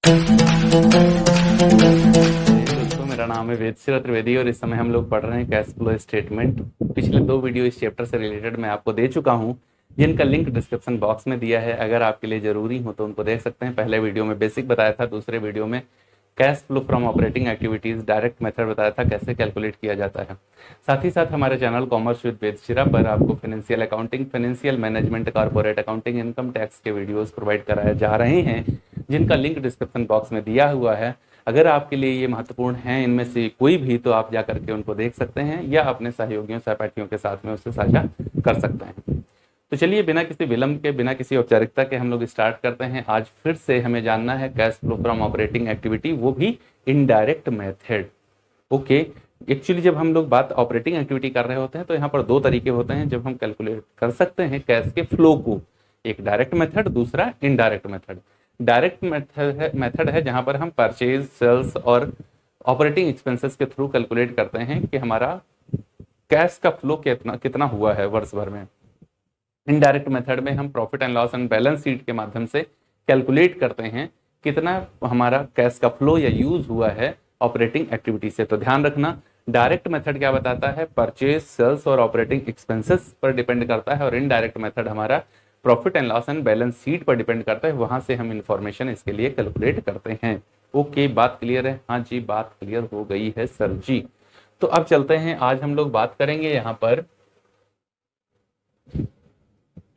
दोस्तों, मेरा नाम है वेदश्री त्रिवेदी और इस समय हम लोग पढ़ रहे हैं कैश फ्लो स्टेटमेंट। पिछले 2 वीडियो इस चैप्टर से रिलेटेड मैं आपको दे चुका हूं, जिनका लिंक डिस्क्रिप्शन बॉक्स में दिया है। अगर आपके लिए ज़रूरी हो तो उनको देख सकते हैं। पहले वीडियो में बेसिक बताया था, दूसरे वीडियो में cash flow from operating activities direct method बताया था कैसे कैलकुलेट किया जाता है। साथ ही साथ हमारे चैनल कॉमर्स विद वेदशिरा पर आपको financial accounting, financial management, corporate accounting, income tax के वीडियोस प्रोवाइड कराए जा रहे हैं, जिनका लिंक डिस्क्रिप्शन बॉक्स में दिया हुआ है। अगर आपके लिए ये महत्वपूर्ण है इनमें से कोई भी, तो आप जा करके उनको देख सकते हैं या अपने सहयोगियों सहपाठियों के साथ में उससे साझा कर सकते हैं। तो चलिए, बिना किसी विलंब के, बिना किसी औपचारिकता के हम लोग स्टार्ट करते हैं। आज फिर से हमें जानना है cash flow from operating activity, वो भी इनडायरेक्ट मेथड। ओके, एक्चुअली जब हम लोग बात ऑपरेटिंग एक्टिविटी कर रहे होते हैं तो यहाँ पर 2 तरीके होते हैं जब हम कैलकुलेट कर सकते हैं कैश के फ्लो को। एक डायरेक्ट मेथड, दूसरा इनडायरेक्ट मेथड। डायरेक्ट मेथड है जहां पर हम परचेज, सेल्स और ऑपरेटिंग एक्सपेंसेस के थ्रू कैलकुलेट करते हैं कि हमारा कैश का फ्लो कितना कितना हुआ है वर्ष भर में। इनडायरेक्ट मेथड में हम profit and loss and balance sheet के माध्यम से कैलकुलेट करते हैं कितना हमारा कैश का फ्लो या यूज हुआ है ऑपरेटिंग एक्टिविटी से। तो ध्यान रखना, डायरेक्ट मेथड क्या बताता है, परचेज, सेल्स और ऑपरेटिंग एक्सपेंसेस पर डिपेंड करता है, और इनडायरेक्ट मेथड हमारा profit and loss and balance sheet पर डिपेंड करता है। वहां से हम इंफॉर्मेशन इसके लिए कैलकुलेट करते हैं। ओके, बात क्लियर है? हाँ जी, बात क्लियर हो गई है सर जी। तो अब चलते हैं, आज हम लोग बात करेंगे यहाँ पर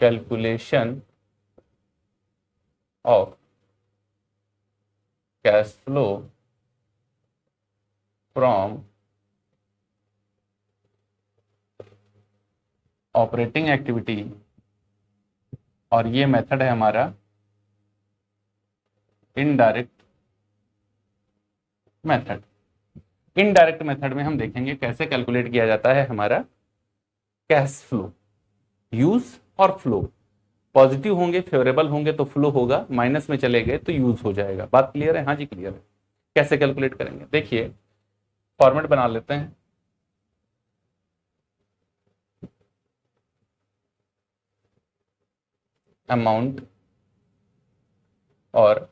calculation of cash flow from operating activity, और ये मेथड है हमारा इनडायरेक्ट मेथड। इनडायरेक्ट मेथड में हम देखेंगे कैसे कैलकुलेट किया जाता है हमारा कैश फ्लो, यूज और फ्लो। पॉजिटिव होंगे, फेवरेबल होंगे तो फ्लो होगा, माइनस में चले गए तो यूज हो जाएगा। बात क्लियर है? हाँ जी, क्लियर है। कैसे कैलकुलेट करेंगे, देखिए फॉर्मेट बना लेते हैं। अमाउंट और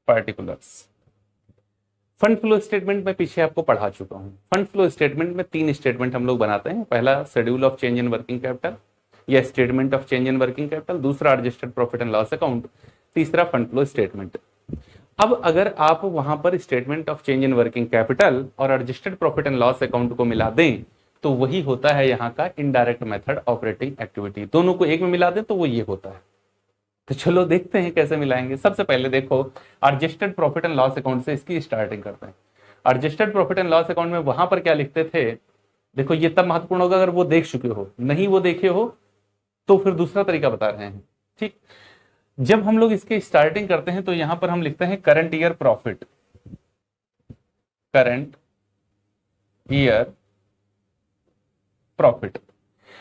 पार्टिकुलर्स। फंड फ्लो स्टेटमेंट में पीछे आपको पढ़ा चुका हूं। फंड फ्लो स्टेटमेंट में 3 स्टेटमेंट हम लोग बनाते हैं। पहला schedule of change in working capital या statement of change in working capital, दूसरा adjusted profit and loss account, तीसरा फंड फ्लो स्टेटमेंट। अब अगर आप वहां पर statement of change in working capital और adjusted profit and loss account को मिला दें तो वही होता है यहाँ का इनडायरेक्ट मेथड ऑपरेटिंग एक्टिविटी। दोनों को एक में मिला दें तो वो ये होता है। तो चलो देखते हैं कैसे मिलाएंगे। सबसे पहले देखो, adjusted profit and loss account से इसकी स्टार्टिंग करते हैं। Adjusted profit and loss account में वहां पर क्या लिखते थे, देखो ये तब महत्वपूर्ण होगा अगर वो देख चुके हो, नहीं वो देखे हो तो फिर दूसरा तरीका बता रहे हैं। ठीक, जब हम लोग इसकी स्टार्टिंग करते हैं तो यहां पर हम लिखते हैं current year profit. Current year profit.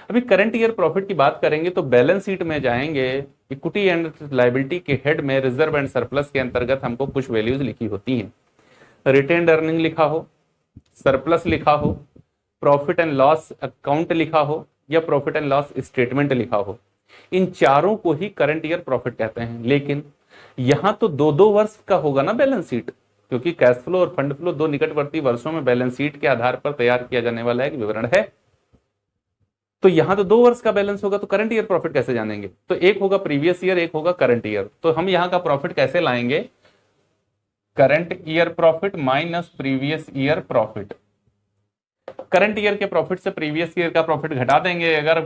अभी करंट ईयर प्रॉफिट की बात करेंगे तो बैलेंस शीट में जाएंगे, इक्विटी एंड लायबिलिटी के हेड में रिजर्व एंड सरप्लस के अंतर्गत हमको कुछ वैल्यूज लिखी होती हैं। रिटेन्ड अर्निंग लिखा हो, सरप्लस लिखा हो, प्रॉफिट एंड लॉस अकाउंट लिखा हो या प्रॉफिट एंड लॉस स्टेटमेंट लिखा हो, इन चारों को ही करंट ईयर प्रॉफिट कहते हैं। लेकिन यहां तो 2-2 वर्ष का होगा ना बैलेंस शीट, क्योंकि कैश फ्लो और फंड फ्लो 2 निकटवर्ती वर्षों में बैलेंस शीट के आधार पर तैयार किया जाने वाला एक विवरण है। तो यहां तो 2 वर्ष का बैलेंस होगा, तो करंट ईयर प्रॉफिट कैसे जानेंगे? तो एक होगा प्रीवियस ईयर, एक होगा करंट ईयर। तो हम यहां का प्रॉफिट कैसे लाएंगे, current year profit minus previous year profit. Current year के प्रॉफिट से प्रीवियस ईयर का प्रॉफिट घटा देंगे। अगर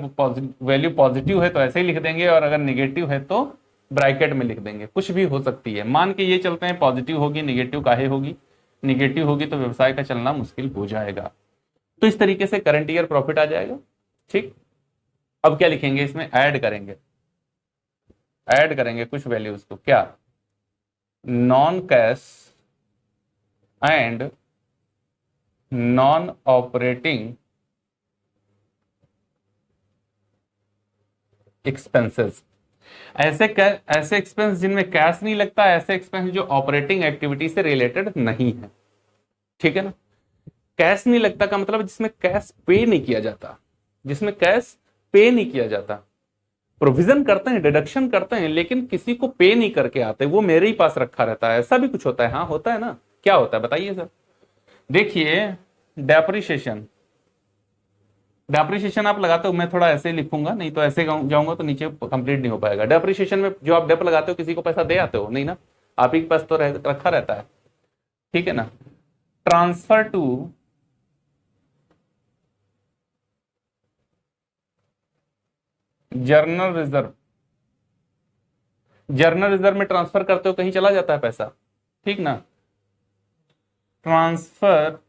वैल्यू पॉजिटिव है तो ऐसे ही लिख देंगे, और अगर निगेटिव है तो ब्रैकेट में लिख देंगे। कुछ भी हो सकती है, मान के ये चलते हैं पॉजिटिव होगी, निगेटिव काहे होगी? निगेटिव होगी तो व्यवसाय का चलना मुश्किल हो जाएगा। तो इस तरीके से करंट ईयर प्रॉफिट आ जाएगा। ठीक, अब क्या लिखेंगे, इसमें ऐड करेंगे, ऐड करेंगे कुछ वैल्यूज को। क्या? Non cash and non operating expenses. ऐसे एक्सपेंस जिनमें कैश नहीं लगता, ऐसे एक्सपेंस जो ऑपरेटिंग एक्टिविटी से रिलेटेड नहीं है। ठीक है ना? कैश नहीं लगता का मतलब जिसमें कैश पे नहीं किया जाता, जिसमें कैश पे नहीं किया जाता। प्रोविजन करते हैं, डिडक्शन करते हैं, लेकिन किसी को पे नहीं करके आते, वो मेरे ही पास रखा रहता है। ऐसा भी कुछ होता है? हाँ होता है ना। क्या होता है बताइए सर। देखिए डेप्रिसिएशन, डेप्रिसिएशन आप लगाते हो, मैं थोड़ा ऐसे ही लिखूंगा, नहीं तो ऐसे जाऊंगा तो नीचे कंप्लीट नहीं हो पाएगा। डेप्रिसिएशन में जो आप डेप लगाते हो, किसी को पैसा दे आते हो? नहीं ना, आप ही के पास तो रखा रहता है, ठीक है ना। Transfer to general reserve, general reserve में ट्रांसफर करते हो, कहीं चला जाता है पैसा, ठीक ना। ट्रांसफर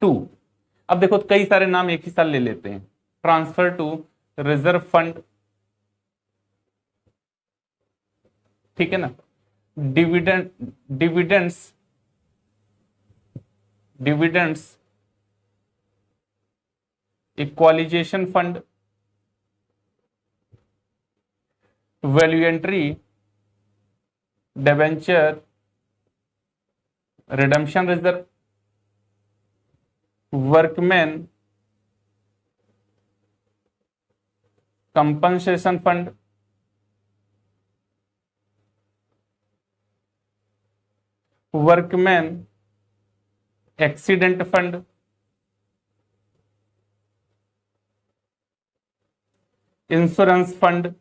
टू, अब देखो कई सारे नाम एक ही साथ ले लेते हैं। ट्रांसफर टू रिजर्व फंड, ठीक है ना। Dividend, dividends, dividends equalisation fund, voluntary debenture redemption reserve, workman compensation fund, workman accident fund, insurance fund.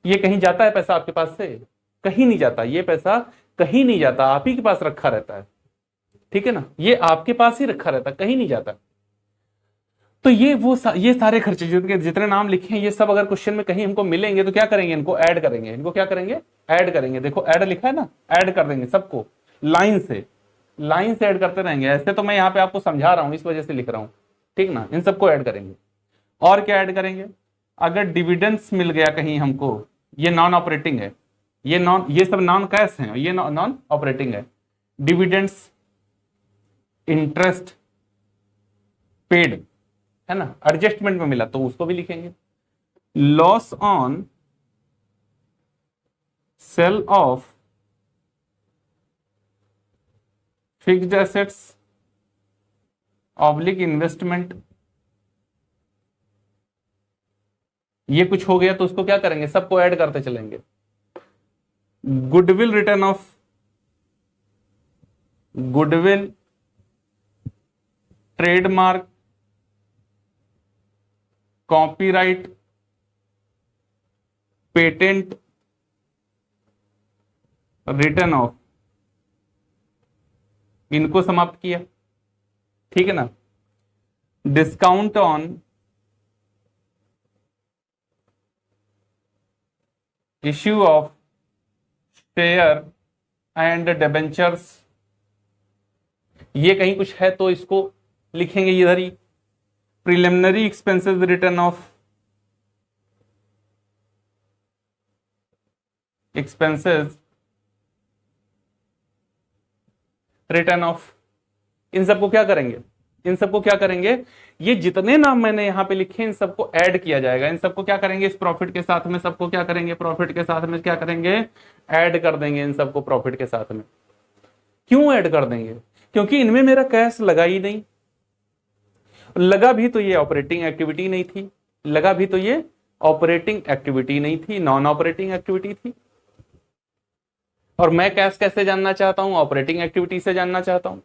ये कहीं जाता है पैसा आपके पास से? कहीं नहीं जाता, ये पैसा कहीं नहीं जाता, आप ही के पास रखा रहता है, ठीक है ना। ये आपके पास ही रखा रहता है, कहीं नहीं जाता। तो ये सारे खर्चे जितने नाम लिखे हैं, ये सब अगर क्वेश्चन में कहीं हमको मिलेंगे तो क्या करेंगे, इनको ऐड करेंगे। इनको क्या करेंगे? ऐड करेंगे। देखो ऐड लिखा है ना, ऐड कर देंगे सबको, लाइन से, लाइन से ऐड करते रहेंगे। ऐसे तो मैं यहाँ पे आपको समझा रहा हूं, इस वजह से लिख रहा हूं, ठीक ना। इन सबको ऐड करेंगे। और क्या ऐड करेंगे? अगर डिविडेंड्स मिल गया कहीं हमको, ये नॉन ऑपरेटिंग है, ये सब नॉन कैश है, ये नॉन ऑपरेटिंग है। डिविडेंड्स, इंटरेस्ट पेड, है ना, एडजस्टमेंट में मिला तो उसको भी लिखेंगे। Loss on sale of fixed assets oblique investment, ये कुछ हो गया तो उसको क्या करेंगे, सबको ऐड करते चलेंगे। Goodwill written off, goodwill, trademark, copyright, patent, written off, इनको समाप्त किया, ठीक है ना। Discount on issue of share and debentures, ये कहीं कुछ है तो इसको लिखेंगे इधर ही। Preliminary expenses written off, expenses written off, इन सबको क्या करेंगे, इन सबको क्या करेंगे, ये जितने नाम मैंने यहां पे लिखे इन सबको ऐड किया जाएगा। इन सबको क्या करेंगे, इस प्रॉफिट के साथ में सबको क्या करेंगे, प्रॉफिट के साथ में क्या करेंगे, ऐड कर देंगे इन सबको प्रॉफिट के साथ में। क्यों ऐड कर देंगे? क्योंकि इनमें मेरा कैश लगा ही नहीं, लगा भी तो ये ऑपरेटिंग एक्टिविटी नहीं थी, लगा भी तो ये ऑपरेटिंग एक्टिविटी नहीं थी, नॉन ऑपरेटिंग एक्टिविटी थी। और मैं कैश कैसे जानना चाहता हूं, ऑपरेटिंग एक्टिविटी से जानना चाहता हूं।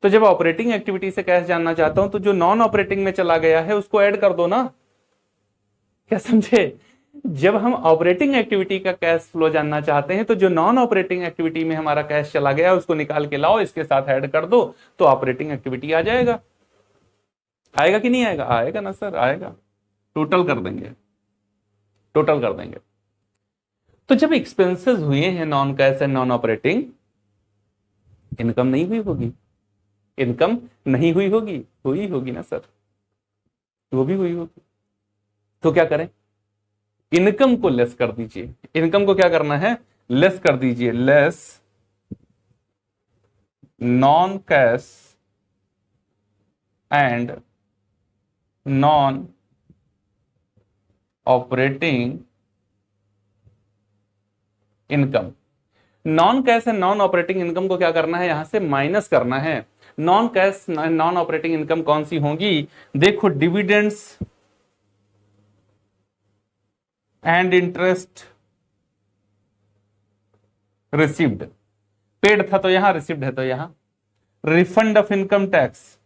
तो जब ऑपरेटिंग एक्टिविटी से कैश जानना चाहता हूं तो जो नॉन ऑपरेटिंग में चला गया है उसको ऐड कर दो ना, क्या समझे। जब हम ऑपरेटिंग एक्टिविटी का कैश फ्लो जानना चाहते हैं तो जो नॉन ऑपरेटिंग एक्टिविटी में हमारा कैश चला गया उसको निकाल के लाओ, इसके साथ ऐड कर दो तो ऑपरेटिंग एक्टिविटी आ जाएगा। आएगा कि नहीं आएगा? आएगा ना सर, आएगा। टोटल कर देंगे, टोटल कर देंगे। तो जब एक्सपेंसेस हुए हैं non cash and non operating, income नहीं हुई होगी, इनकम नहीं हुई होगी, हुई होगी ना सर, वो भी हुई होगी। तो क्या करें, इनकम को लेस कर दीजिए। इनकम को क्या करना है, लेस कर दीजिए। Less non cash and non operating income. Non cash and non operating income को क्या करना है, यहां से माइनस करना है। Non cash non operating income कौन सी होंगी? देखो, dividends and interest received, paid था तो यहां, रिसीव्ड है तो यहां। Refund of income tax,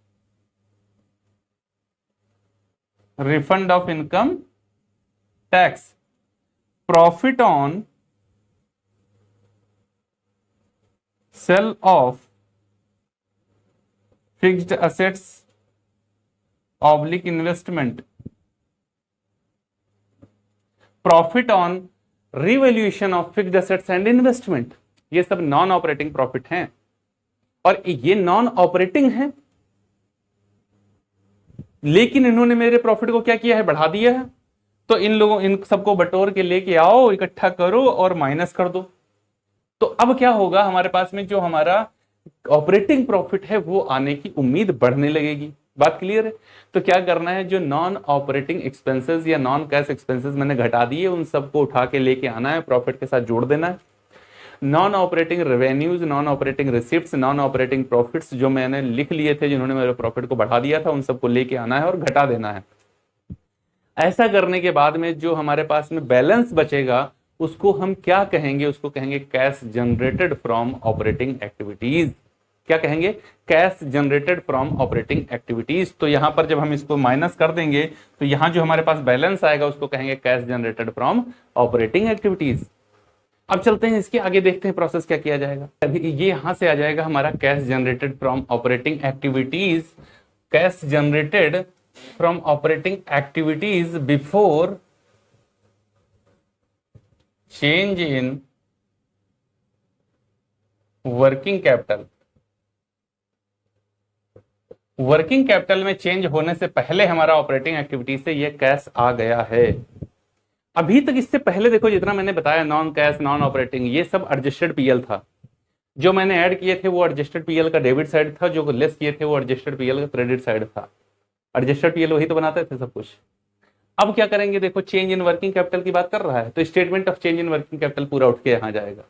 refund of income tax, profit on sale of fixed assets oblique investment, profit on revaluation of fixed assets and investment, ये सब नॉन ऑपरेटिंग प्रॉफिट हैं और ये नॉन ऑपरेटिंग है, लेकिन इन्होंने मेरे प्रॉफिट को क्या किया है? बढ़ा दिया है। तो इन लोगों, इन सबको बटोर के लेके आओ, इकट्ठा करो और माइनस कर दो। तो अब क्या होगा, हमारे पास में जो हमारा ऑपरेटिंग प्रॉफिट है वो आने की उम्मीद बढ़ने लगेगी। बात क्लियर है? तो क्या करना है, जो नॉन ऑपरेटिंग एक्सपेंसेस या नॉन कैश एक्सपेंसेस मैंने घटा दिए, उन सबको उठा के लेके आना है, प्रॉफिट के साथ जोड़ देना है। Non operating revenues, non operating receipts, non operating profits जो मैंने लिख लिए थे, जिन्होंने मेरे प्रॉफिट को बढ़ा दिया था, उन सबको लेके आना है और घटा देना है। ऐसा करने के बाद में जो हमारे पास में बैलेंस बचेगा उसको हम क्या कहेंगे? उसको कहेंगे cash generated from operating activities. क्या कहेंगे? Cash generated from operating activities. तो यहां पर जब हम इसको माइनस कर देंगे तो यहां जो हमारे पास बैलेंस आएगा उसको कहेंगे cash generated from operating activities. अब चलते हैं इसके आगे, देखते हैं प्रोसेस क्या किया जाएगा। अभी ये यहां से आ जाएगा हमारा cash generated from operating activities, cash generated from operating activities before change in working capital. Working capital में चेंज होने से पहले हमारा ऑपरेटिंग एक्टिविटी से ये कैश आ गया है। अभी तक इससे पहले देखो जितना मैंने बताया, नॉन कैश, नॉन ऑपरेटिंग, ये सब एडजस्टेड पीएल था। जो मैंने ऐड किए थे वो एडजस्टेड पीएल का डेबिट साइड था, जो लेस किए थे वो एडजस्टेड पीएल का क्रेडिट साइड था। एडजस्टेड पीएल वही तो बनाते थे सब कुछ। अब क्या करेंगे, देखो चेंज इन वर्किंग कैपिटल की बात कर रहा है तो statement of change in working capital पूरा उठ के यहां जाएगा।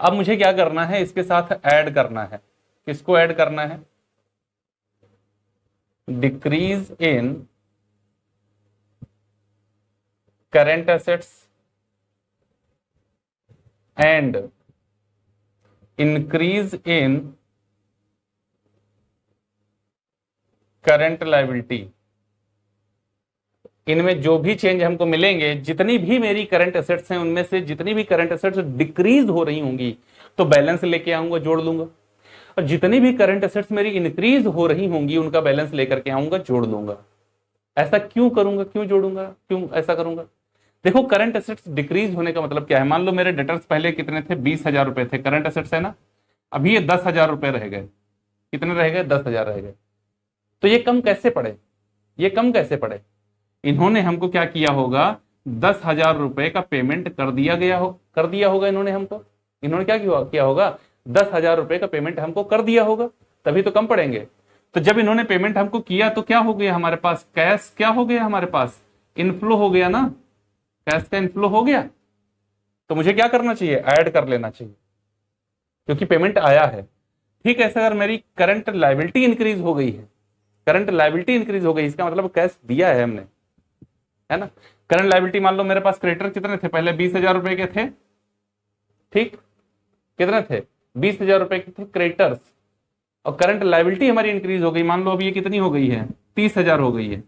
अब मुझे क्या करना है, इसके साथ ऐड करना है। किसको ऐड करना है? Decrease in current assets and increase in current liability. इनमें जो भी चेंज हमको मिलेंगे, जितनी भी मेरी करंट एसेट्स हैं उनमें से जितनी भी करंट एसेट्स डिक्रीज हो रही होंगी तो बैलेंस लेके आऊंगा, जोड़ लूंगा, और जितनी भी करंट एसेट्स मेरी इंक्रीज हो रही होंगी उनका बैलेंस लेकर के आऊंगा, जोड़ लूंगा। ऐसा क्यों करूंगा, क्यों जोड़ूंगा, क्यों ऐसा करूंगा? देखो करंट एसेट्स डिक्रीज होने का मतलब क्या है? मान लो मेरे डेटर्स पहले कितने थे? 20,000 रुपए थे, करंट एसेट्स है ना। अभी ये 10,000 रुपए रह गए। कितने रह गए? 10,000 रह गए। तो ये कम कैसे पड़े? ये कम कैसे पड़े? इन्होंने हमको क्या किया होगा, 10,000 रुपए का पेमेंट कर दिया होगा इन्होंने हमको। इन्होंने क्या किया होगा? 10,000 रुपए का पेमेंट हमको कर दिया होगा, तभी तो कम पड़ेंगे। तो जब इन्होंने पेमेंट हमको किया तो क्या हो गया हमारे पास? कैश क्या हो गया हमारे पास? इनफ्लो हो गया ना, कैश का इनफ्लो हो गया। तो मुझे क्या करना चाहिए? ऐड कर लेना चाहिए, क्योंकि पेमेंट आया है। ठीक है, अगर मेरी करंट लायबिलिटी इंक्रीज हो गई है, करंट लायबिलिटी इंक्रीज हो गई, इसका मतलब कैश दिया है हमने, है ना। करंट लायबिलिटी मान लो मेरे पास क्रेडिटर कितने थे? पहले 20,000 रुपए के थे। ठीक, कितने थे? 20,000 रुपए के थे क्रेडिटर्स, और करंट लायबिलिटी हमारी इंक्रीज हो गई। मान लो अभी ये कितनी हो गई है? 30,000 हो गई है।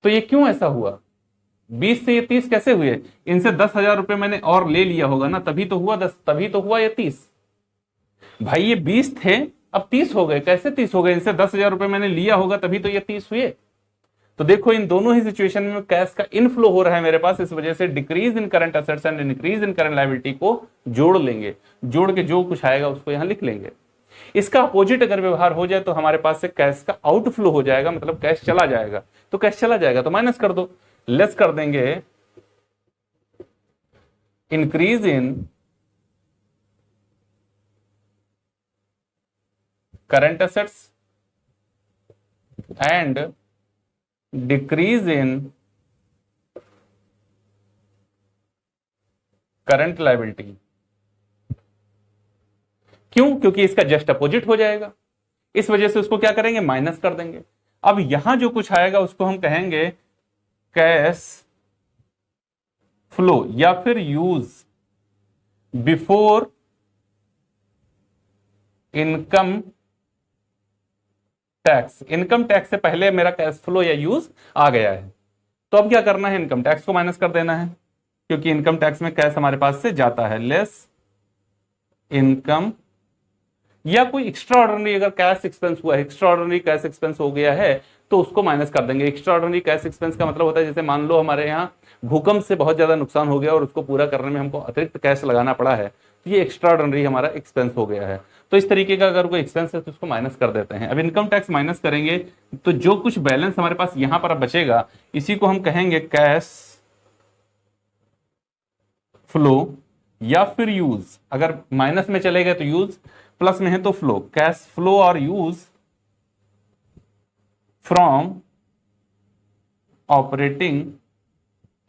तो ये क्यों ऐसा हुआ? 20 से ये 30 कैसे हुए? इनसे 10,000 रुपए मैंने और ले लिया होगा ना, तभी तो हुआ 10, तभी तो हुआ ये 30। भाई ये 20 थे, अब 30 हो गए। कैसे 30 हो गए? इनसे 10,000 रुपए मैंने लिया होगा, तभी तो ये 30 हुए। तो देखो इन दोनों ही सिचुएशन में कैश का इनफ्लो हो रहा है मेरे पास, इस वजह से decrease in current assets and increase in current liability को जोड़ लेंगे। जोड़ के जो कुछ आएगा उसको यहां लिख लेंगे। इसका अपोजिट अगर व्यवहार हो जाए तो हमारे पास से कैश का आउटफ्लो हो जाएगा, मतलब कैश चला जाएगा। तो कैश चला जाएगा तो माइनस कर दो, लेस कर देंगे increase in current assets and decrease in current liability. क्यों? क्योंकि इसका जस्ट अपोजिट हो जाएगा। इस वजह से उसको क्या करेंगे, माइनस कर देंगे। अब यहां जो कुछ आएगा उसको हम कहेंगे कैश फ्लो या फिर use before income tax. Income tax से पहले मेरा कैश फ्लो या यूज आ गया है, तो अब क्या करना है, इनकम टैक्स को माइनस कर देना है, क्योंकि इनकम टैक्स में कैश हमारे पास से जाता है। लेस इनकम या कोई एक्स्ट्रा ऑर्डिनरी अगर कैश एक्सपेंस हुआ है, एक्स्ट्रा ऑर्डिनरी कैश एक्सपेंस हो गया है तो उसको माइनस कर देंगे। एक्स्ट्रा ऑर्डिनरी कैश एक्सपेंस का मतलब होता है जैसे मान लो हमारे यहाँ भूकंप से बहुत ज्यादा नुकसान हो गया और उसको पूरा करने में हमको अतिरिक्त कैश लगाना पड़ा है, तो ये एक्स्ट्रा ऑर्डिनरी हमारा एक्सपेंस हो गया है। तो इस तरीके का अगर कोई एक्सपेंस है तो उसको माइनस कर देते हैं। अब इनकम टैक्स माइनस करेंगे तो जो कुछ बैलेंस हमारे पास यहां पर बचेगा इसी को हम कहेंगे कैश फ्लो या फिर यूज। अगर माइनस में चले गए तो यूज, प्लस में है तो फ्लो। कैश फ्लो और यूज फ्रॉम ऑपरेटिंग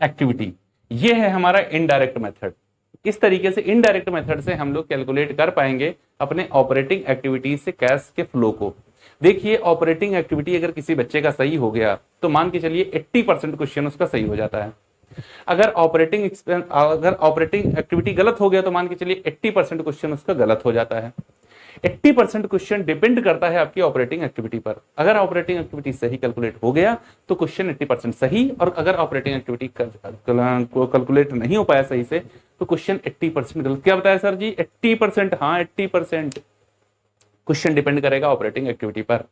एक्टिविटी, ये है हमारा इनडायरेक्ट मेथड। इस तरीके से इनडायरेक्ट मेथड से हम लोग कैलकुलेट कर पाएंगे अपने ऑपरेटिंग एक्टिविटी से कैश के फ्लो को। देखिए ऑपरेटिंग एक्टिविटी अगर किसी बच्चे का सही हो गया तो मान के चलिए 80% क्वेश्चन उसका सही हो जाता है। अगर ऑपरेटिंग एक्टिविटी गलत हो गया तो मान के चलिए 80% क्वेश्चन उसका गलत हो जाता है। 80% क्वेश्चन डिपेंड करता है आपकी ऑपरेटिंग एक्टिविटी पर। अगर ऑपरेटिंग एक्टिविटी सही कैलकुलेट हो गया तो क्वेश्चन 80% सही, और अगर ऑपरेटिंग एक्टिविटी को कैलकुलेट नहीं हो पाया सही से तो क्वेश्चन 80% गलत। क्या बताया सर जी, 80%? हाँ 80% क्वेश्चन डिपेंड करेगा ऑपरेटिंग एक्टिविटी पर।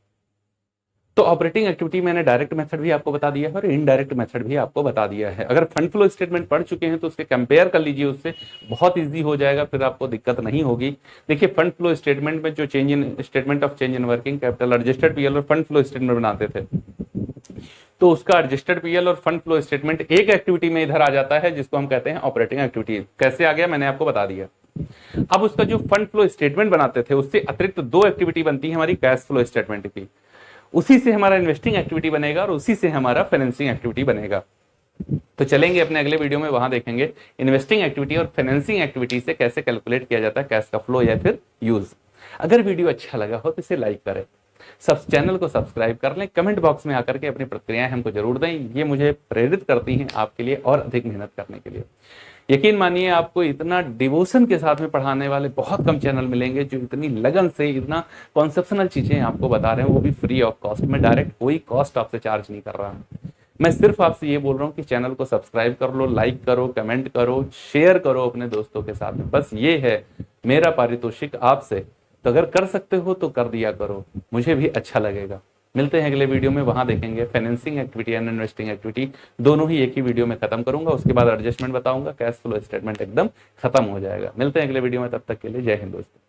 तो ऑपरेटिंग एक्टिविटी मैंने डायरेक्ट मेथड भी आपको बता दिया है और इनडायरेक्ट मेथड भी आपको बता दिया है। अगर फंड फ्लो स्टेटमेंट पढ़ चुके हैं तो उसके कंपेयर कर लीजिए, उससे बहुत इजी हो जाएगा, फिर आपको दिक्कत नहीं होगी। देखिए फंड फ्लो स्टेटमेंट में जो change in statement of change in working capital, adjusted PL और फंड फ्लो स्टेटमेंट बनाते थे, तो उसका एडजस्टेड पीएल और फंड फ्लो स्टेटमेंट एक एक्टिविटी में इधर आ जाता है जिसको हम कहते हैं ऑपरेटिंग एक्टिविटी। कैसे आ गया मैंने आपको बता दिया। अब उसका जो फंड फ्लो स्टेटमेंट बनाते थे उससे अतिरिक्त दो एक्टिविटी बनती है हमारी कैश फ्लो स्टेटमेंट की, उसी से हमारा इन्वेस्टिंग एक्टिविटी बनेगा और उसी से हमारा फाइनेंसिंग एक्टिविटी बनेगा। तो चलेंगे अपने अगले वीडियो में, वहां देखेंगे इन्वेस्टिंग एक्टिविटी और फाइनेंसिंग एक्टिविटी से कैसे कैलकुलेट किया जाता है कैश का फ्लो या फिर यूज। अगर वीडियो अच्छा लगा हो तो इसे लाइक करें, सब चैनल को सब्सक्राइब कर लें, कमेंट बॉक्स में आकर के अपनी प्रतिक्रियाएं हमको जरूर दें, ये मुझे प्रेरित करती हैं आपके लिए और अधिक मेहनत करने के लिए। यकीन मानिए आपको इतना डिवोशन के साथ में पढ़ाने वाले बहुत कम चैनल मिलेंगे जो इतनी लगन से इतना कॉन्सेप्शनल चीजें आपको बता रहे हैं, वो भी फ्री ऑफ कॉस्ट में। डायरेक्ट कोई कॉस्ट आपसे चार्ज नहीं कर रहा हूं, मैं सिर्फ आपसे ये बोल रहा हूँ कि चैनल को सब्सक्राइब कर लो, लाइक करो, कमेंट करो, शेयर करो अपने दोस्तों के साथ में। बस ये है मेरा पारितोषिक आपसे, तो अगर कर सकते हो तो कर दिया करो, मुझे भी अच्छा लगेगा। मिलते हैं अगले वीडियो में, वहां देखेंगे financing activity and investing activity, दोनों ही एक ही वीडियो में खत्म करूंगा। उसके बाद एडजस्टमेंट बताऊंगा, कैश फ्लो स्टेटमेंट एकदम खत्म हो जाएगा। मिलते हैं अगले वीडियो में, तब तक के लिए जय हिंद दोस्तों।